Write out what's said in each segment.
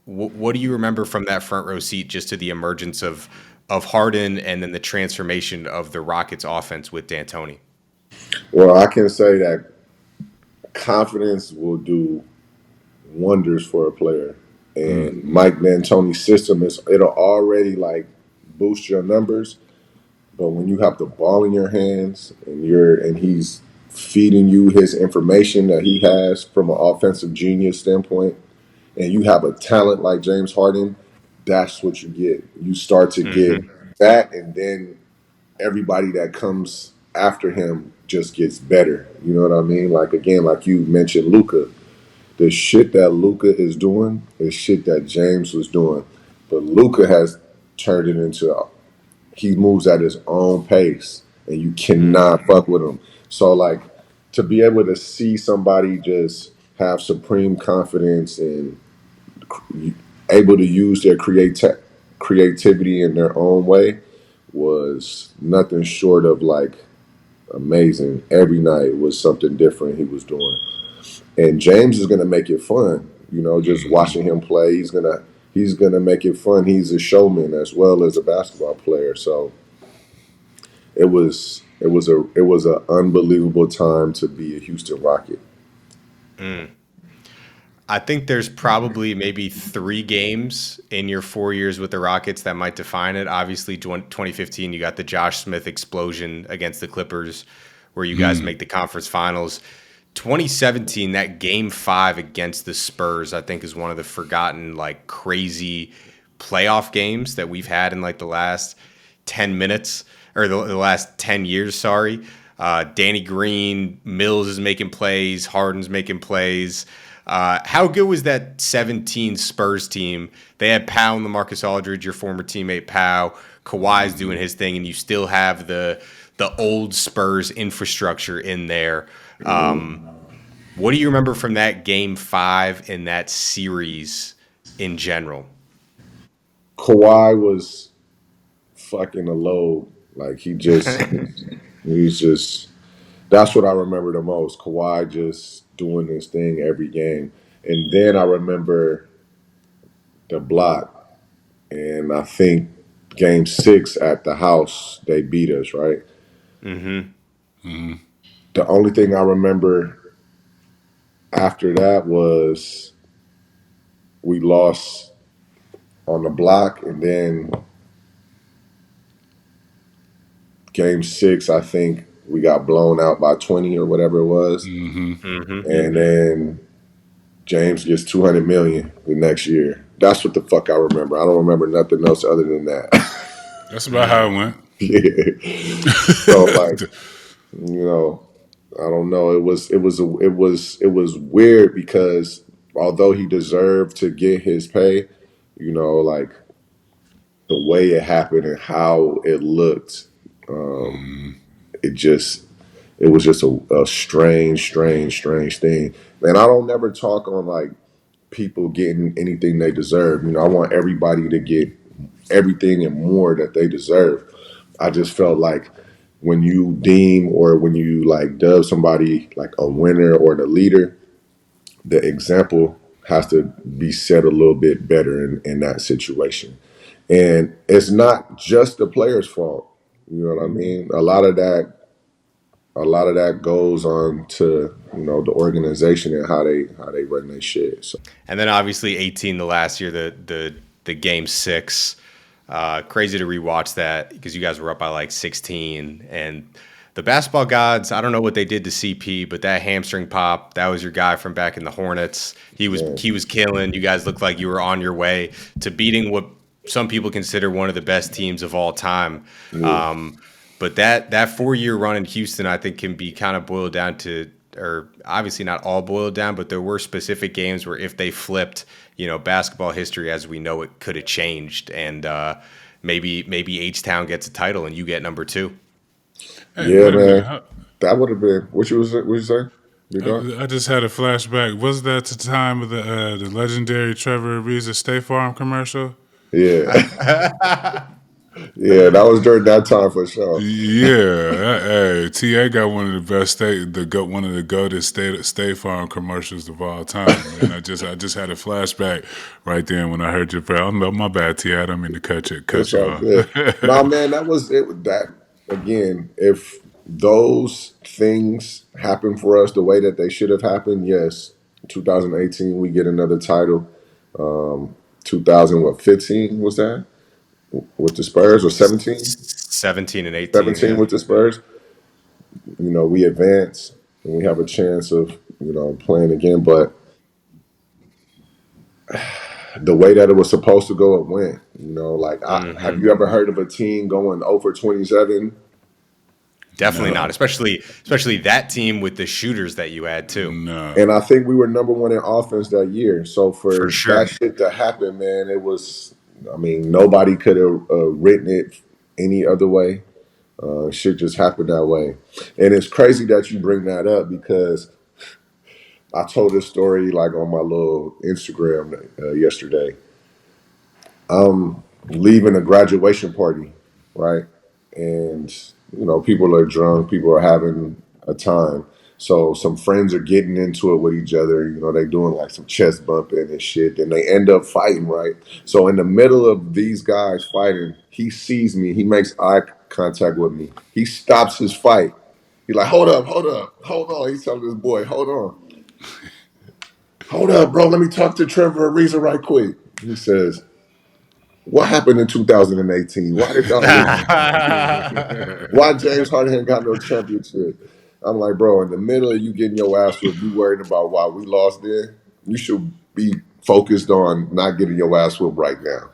what do you remember from that front row seat just to the emergence of Harden and then the transformation of the Rockets offense with D'Antoni? Well, I can say that confidence will do wonders for a player. And Mike D'Antoni's system it'll already like boost your numbers, but when you have the ball in your hands and he's feeding you his information that he has from an offensive genius standpoint, and you have a talent like James Harden, that's what you get. You start to get Hmm. that, and then everybody that comes after him just gets better. You know what I mean? Like again, like you mentioned, Luca. The shit that Luca is doing is shit that James was doing, but Luca has turned it into he moves at his own pace, and you cannot fuck with him. So like to be able to see somebody just have supreme confidence and able to use their creativity in their own way was nothing short of like amazing. Every night was something different he was doing. And James is gonna make it fun. You know, just watching him play, he's gonna make it fun. He's a showman as well as a basketball player. So it was a unbelievable time to be a Houston Rocket. I think there's probably maybe 3 games in your 4 years with the Rockets that might define it. Obviously, 2015, you got the Josh Smith explosion against the Clippers, where you guys make the conference finals. 2017, that game 5 against the Spurs, I think is one of the forgotten, like crazy playoff games that we've had in like the last 10 minutes or the last 10 years. Sorry. Danny Green, Mills is making plays, Harden's making plays. How good was that 17 Spurs team? They had Powell and LaMarcus Aldridge, your former teammate Powell. Kawhi's doing his thing, and you still have the old Spurs infrastructure in there. What do you remember from that game 5 in that series in general? Kawhi was fucking a load. Like he's just that's what I remember the most. Kawhi just doing this thing every game. And then I remember the block. And I think game 6 at the house, they beat us, right? Hmm. The only thing I remember after that was we lost on the block. And then game 6, I think we got blown out by 20 or whatever it was. Hmm. And then James gets 200 million the next year. That's what the fuck I remember. I don't remember nothing else other than that. That's about how it went. Yeah. So like, you know, I don't know. It was weird because although he deserved to get his pay, like the way it happened and how it looked, it just it was just a strange thing. And I don't never talk on like people getting anything they deserve. I want everybody to get everything and more that they deserve. I just felt like when you deem or when you like dub somebody like a winner or the leader, the example has to be set a little bit better in that situation. And it's not just the player's fault. You know what I mean? A lot of that goes on to the organization and how they run their shit. So And then obviously 18 the last year, the game 6. Crazy to rewatch that because you guys were up by like 16. And the basketball gods, I don't know what they did to CP, but that hamstring pop, that was your guy from back in the Hornets. He was yeah, he was killing. You guys looked like you were on your way to beating what some people consider one of the best teams of all time. yeah, But that 4 year run in Houston, I think, can be kind of boiled down to, or obviously not all boiled down, but there were specific games where if they flipped, basketball history as we know it could have changed, and maybe H Town gets a title and you get number 2. Hey, yeah, wait a minute. man. That would have been what you say? You done? I just had a flashback. Was that the time of the legendary Trevor Ariza State Farm commercial? Yeah, Yeah, that was during that time for sure. Yeah, hey, TA got one of the best one of the goated State Farm commercials of all time, man. I just had a flashback right then when I heard your prayer. Oh, no, my bad, TA. I don't mean to cut It's you all off. good. No, man, that was it. That again, if those things happen for us the way that they should have happened, yes. 2018, we get another title. 2015 was that with the Spurs or 17? 17 and 18, 17 yeah. with the Spurs. We advance and we have a chance of playing again. But the way that it was supposed to go, it went. Have you ever heard of a team going over 27? Definitely not, No, especially that team with the shooters that you had too. no. And I think we were number one in offense that year. So For for that sure. shit to happen, man, it was. I mean, nobody could have written it any other way. Shit just happened that way, and it's crazy that you bring that up because I told this story like on my little Instagram yesterday. I'm leaving a graduation party, right? And people are drunk, people are having a time. So some friends are getting into it with each other. They doing like some chest bumping and shit. And they end up fighting, right? So in the middle of these guys fighting, he sees me. He makes eye contact with me. He stops his fight. He's like, hold up, hold on. He's telling this boy, hold up, bro. Let me talk to Trevor Ariza right quick. He says, what happened in 2018? Why did y'all lose? Why James Harden ain't got no championship? I'm like, bro, in the middle of you getting your ass whooped, you worried about why we lost there? You should be focused on not getting your ass whooped right now.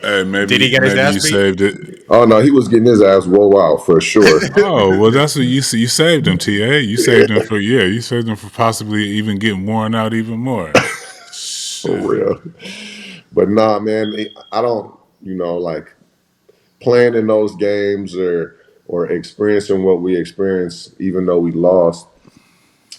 Hey, Did he get his maybe ass you beat? saved it. Oh no, he was getting his ass whoa out for sure. Oh well, that's what you saved him, TA. You saved him for You saved him for possibly even getting worn out even more. For Shit. real. But nah, man, I don't, like playing in those games or experiencing what we experienced, even though we lost,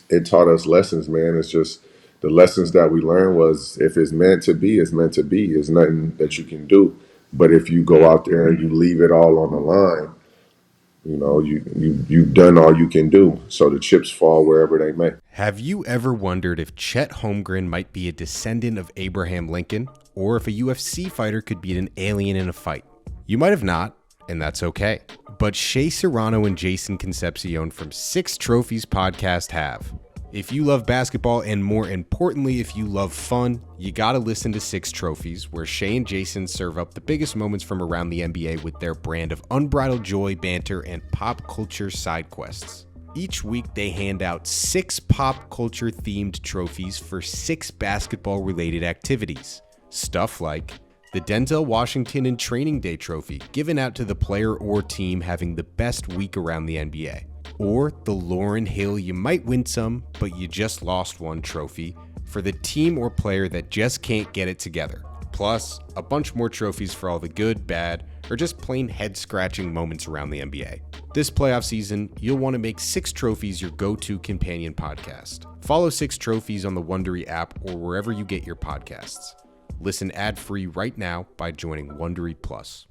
it taught us lessons, man. It's just the lessons that we learned was if it's meant to be, it's meant to be. There's nothing that you can do. But if you go out there and you leave it all on the line, you've done all you can do. So the chips fall wherever they may. Have you ever wondered if Chet Holmgren might be a descendant of Abraham Lincoln, or if a UFC fighter could beat an alien in a fight? You might have not, and that's okay. But Shea Serrano and Jason Concepcion from Six Trophies Podcast have. If you love basketball, and more importantly, if you love fun, you gotta listen to Six Trophies, where Shea and Jason serve up the biggest moments from around the NBA with their brand of unbridled joy, banter, and pop culture side quests. Each week, they hand out 6 pop culture themed trophies for 6 basketball related activities. Stuff like the Denzel Washington and Training Day trophy, given out to the player or team having the best week around the NBA. Or the Lauryn Hill You Might Win Some, But You Just Lost One trophy for the team or player that just can't get it together. Plus, a bunch more trophies for all the good, bad, or just plain head-scratching moments around the NBA. This playoff season, you'll want to make Six Trophies your go-to companion podcast. Follow Six Trophies on the Wondery app or wherever you get your podcasts. Listen ad-free right now by joining Wondery Plus.